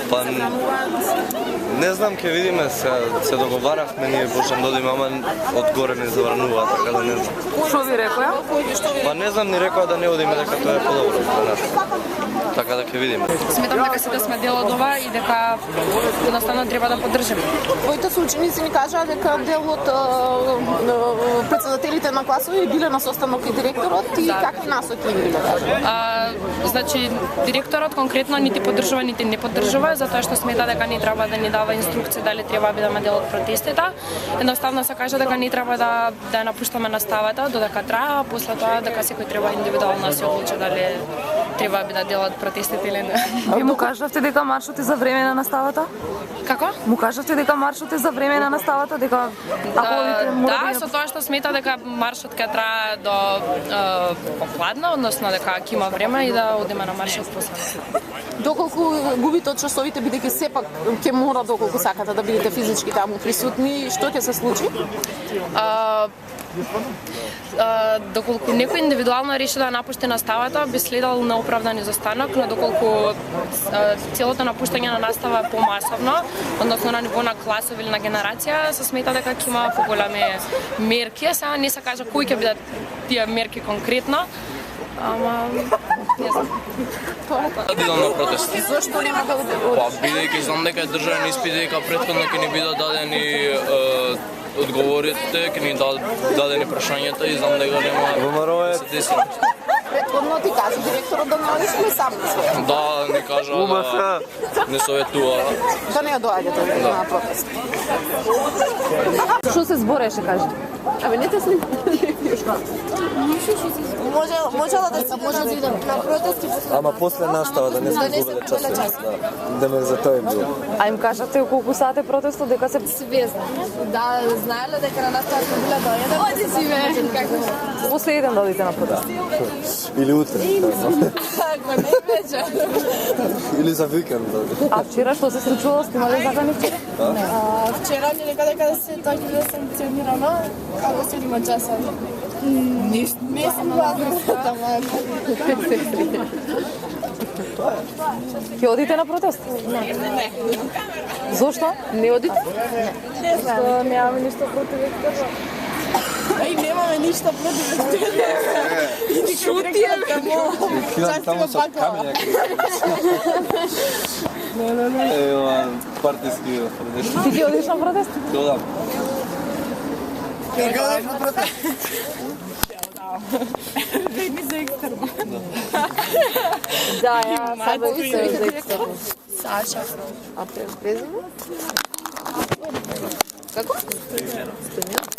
Па не знам, ќе видиме, се договарахме, ние почнам да одиме, ама одгоре не забранува, така да не знам. Што ви рекоја? Па не знам, ни рекоа да не одиме, дека тоа е подобро за нас. Така да ќе видиме. Сметам дека сите сме дел од ова и дека едноставно треба да поддржиме. Твоите соученици ни кажаа дека дел од претседателите на класови биле на состанок и директорот и какви насоки им биле? Значи директорот конкретно нити поддржува нити не поддржува, затоа што смета дека не треба да ни дава инструкции дали треба да бидеме дел од протестите. Едноставно се кажа дека не треба да ја напуштаме наставата додека трае, а после тоа дека секој треба индивидуално да се одлучи дали треба да биде дел од протестите или не. Ви му кажавте дека маршот е за време на наставата? Како? Му кажавте дека маршот е за време на наставата, дека ако одите да, со тоа што смета дека маршот ќе трае до попладна, односно дека ќе има време и да одиме на маршот после. Доколку губите од часовите, бидејќи сепак ќе мора доколку сакате да бидете физички таму присутни, што ќе се случи? Доколку некој индивидуално реши да напушти наставата, би следал неоправдан изостанок, но доколку целото напуштање на настава е помасовно, односно на ниво на класови или на генерација, се смета дека ќе има поголеми мерки, сега не се кажа кои ќе бидат тие мерки конкретно, ама не знам. Идам на протест. Зошто нема да Па бидејќи знам дека е државен испит и дека претходно ќе ни бидат дадени одговорите, ќе ни дадени прашањата и знам дека нема да се деси. Предходно ти кажа директорот да не одиш или сам на своја? Да, ни кажа да не советува. Да не ја доаѓате на протест. Што се збореше, кажете? Абе, не те снимам. Можела да се идам на протест и после... Ама после настава да не се губеле часови. Да ме за тоа било. А им кажавте колку сат е протестот, дека се Свесна. Да, знаеле дека на настава сме биле да јадам. Оди си бе. после еден да одите на протест? Или утре. Како не вече. Или за викенд. А вчера што се случило? Сте имале закани вчера? Вчера ни река дека да се тоа ќе да санкционирано, како 7 часа. Ништо. Не сум базната, Ќе одите на протест? Не. Зошто? Не одите? Не знам. Немаме ништо против екстерно. И немаме ништо против екстерно. Шутије. Кидам таму со камења. Ева, партиски протест. Ти ќе одиш на протест? Додам. Беги за екстерно. Да, ја сада ви се за екстерно. Саша. А презиме? Како? Стојан.